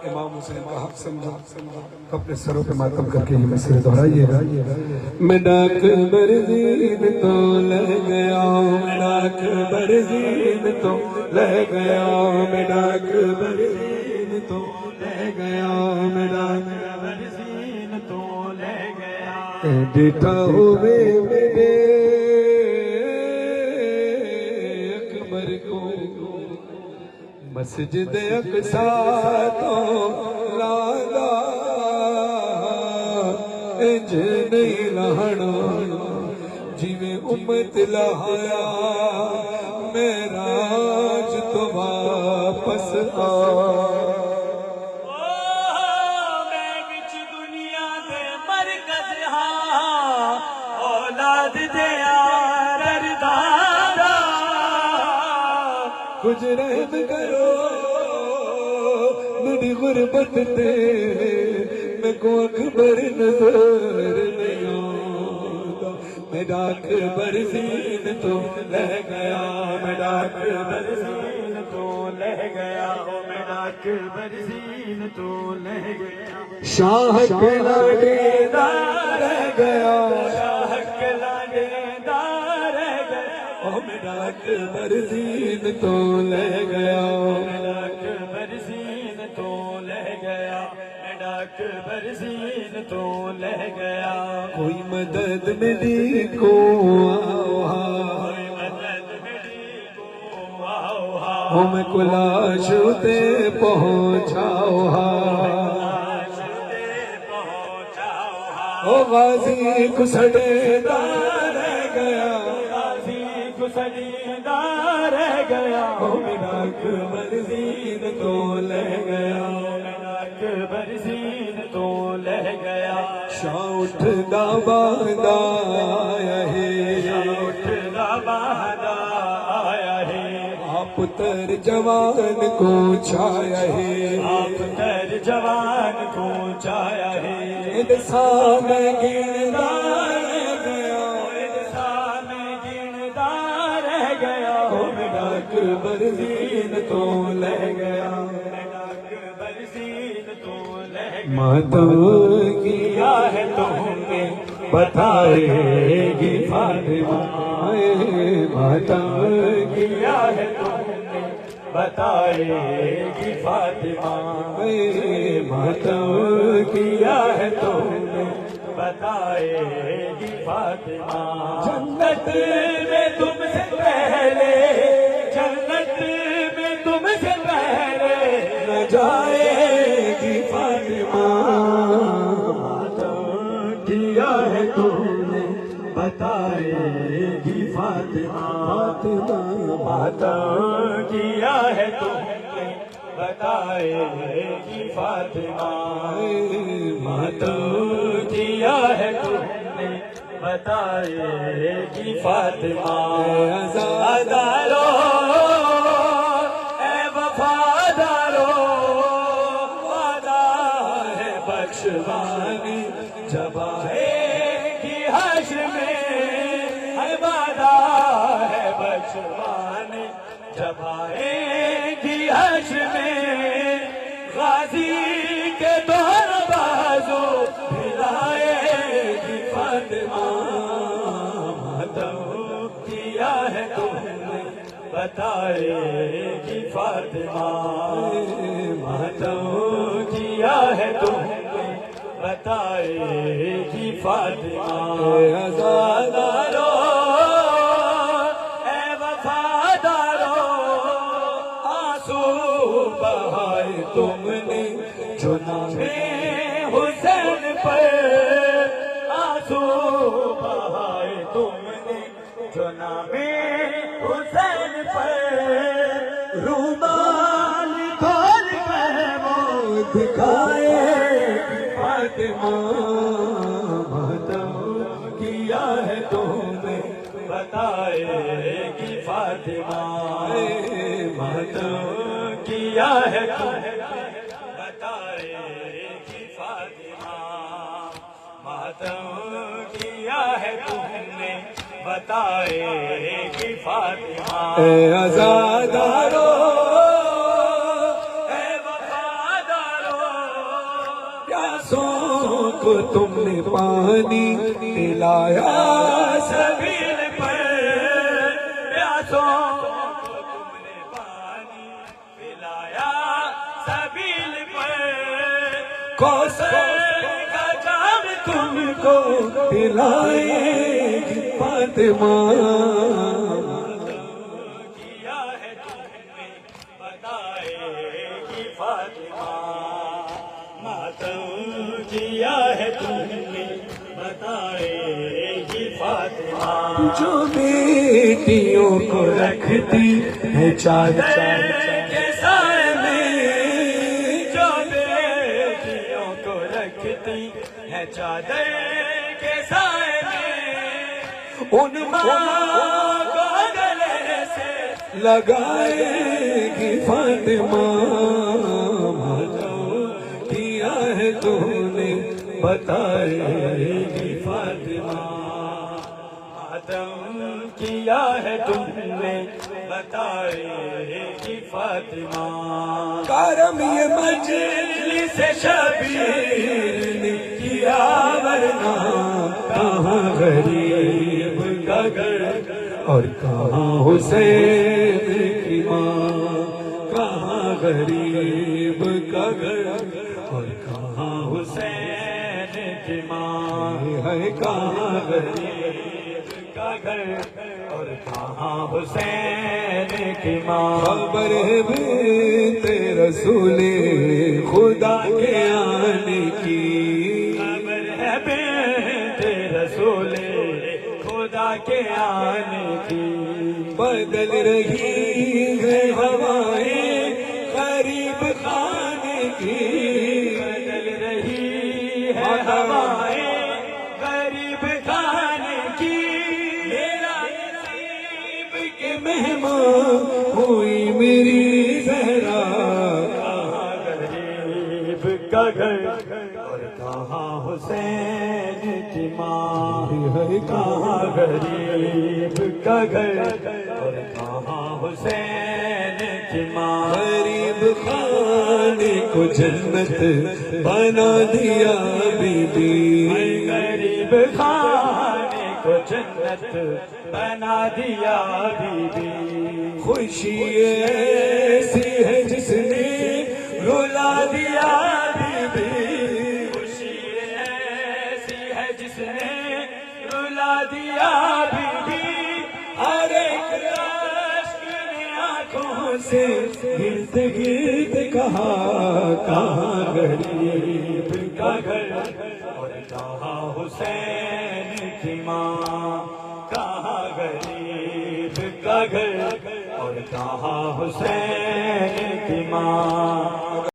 امام حسین کا حق سمجھا اپنے سروں پہ ماتم کر کے یہ مسئلہ دہرائیے گا میں ڈاک برزین تو لے گیا میں ڈاک برزین تو لے گیا میں ڈاک برزین تو لے گیا میں ڈاک برزین تو لے گیا ڈیٹا ہوئے میرے اکبر کو مسجد اقصیٰ تو لانا انج نہیں لہنا جی میں امت لہایا معراج تو واپس آ میں وچ دنیا دے مرکز ہاں اولاد دے آردارا کچھ رحم کرو میری غربت تے میں کو اکبر نظر نہیں آتا میں ڈاک برزین تو لے گیا میں ڈاک برزین تو لے گیا میں ڈاک برزین تو لے گیا شاہ کے لاڈے دار رہ گیا شاہ کے لاڈے دار رہ گیا میں ڈاک برزین تو لے گیا میں ڈاک برزین تو لے گیا میں ڈاک برزین تو لے گیا کوئی مدد میری کو کوئی مدد میری کو آؤ ہو میں کلاش تے پہنچاؤ او غازی کسڑے دار رہ گیا غازی کسڑی دار رہ گیا میں ڈاک برزین تو لے گیا میں ڈاک برزین تو لے گیا شاہ اٹھ دا باندہ آیا ہے اٹھ دا باندہ آیا ہے آپ تر جوان کو چھایا ہے آپ تر جوان کو چایا ہے انسان گردار رہ گیا انسان گردار رہ گیا میں ڈاک برزین تو لے گیا میں ڈاک برزین تو لے گیا ماتم کیا ہے تم نے بتائے گی فاطمہ ماتم کیا ہے تم نے بتائے گی فاطمہ ماتم کیا ہے تم نے بتائے گی فاطمہ جنت میں تم سے پہلے جنت میں تم سے پہلے نہ جائے گی فاطمہ کیا ہے تم نے بتائے گی فاطمہ کیا ہے تم نے بتائے گی فاطمہ کیا ہے تم نے بتائے گی فاطمہ آزادارو اے وفادارو وعدہ ہے بخشوانی جب آئے گی حشر میں ہے وعدہ ہے بخشوانی جب آئے گی حشر میں غازی کے دور بازو ہلائے گی فاطمہ ماتم کیا ہے تم نے بتائے گی فاطمہ ماتم کیا ہے تم نے بتائے گی فاطمہ آزادارو اے وفادارو آنسو بہائے تم نے جو نام حسین پر آنسو بہائے تم نے جو نام حسین پر رومال کھول کر وہ دکھائے گی فاطمہ ماتم کیا ہے تم نے بتائے گی فاطمہ ماتم کیا ہے تم نے بتائے گی فاطمہ ماتم کیا ہے تم نے بتائے گی فاطمہ اے آزادارو اے وفادارو پیاسوں کو تم نے پانی پلایا سبیل پر پیاسوں کو تم نے پانی پلایا سبیل پر کوثر کا جام تم کو پلائے گی فاطمہ کیا ہے تم نے بتائے گی فاطمہ ماتم کیا ہے تم نے بتائے گی فاطمہ جو بیٹیوں کو رکھتی ہے چادر کے سائے میں جو بیٹیوں کو رکھتی ہے چادر کے سائے میں ان ماں کو گلے سے لگائے گی فاطمہ کیا ہے تم نے بتائے گی فاطمہ ماتم کیا ہے تم نے بتائے گی فاطمہ کرم یہ مجلس شبیر نے کیا ورنہ کہاں غریب کا گھر اور کہاں حسین کی ماں کہاں غریب کا گھر اور کہاں حسین کی ماں ہے کہاں غریب کا گھر اور کہاں حسین کی ماں خبر ہے بنت رسول خدا کے آنے کی خبر ہے بنت رسول خدا کے آنے کی بدل رہی ہے ہوائیں غریب خانے کی بدل رہی ہے ہوائیں غریب خانے کی میرا نصیب کے مہمان ہوئی میری زہرا کہاں غریب کا گھر اور کہاں حسین کی ماں ہے کہاں غریب کا گھر اور کہاں حسین کی ماں غریب خانے کو جنت بنا دیا بی بی غریب خانے کو جنت بنا دیا بی بی خوشی ایسی ہے جس نے رلا دیا بی بی خوشی ایسی ہے جس نے رلا دیا بی بی ہر ایک اشک نے آنکھوں سے گرد گرد کہا کہاں غریب کا گھر اور کہاں حسین کی ماں کہاں غریب کا گھر اور کہاں حسین کی ماں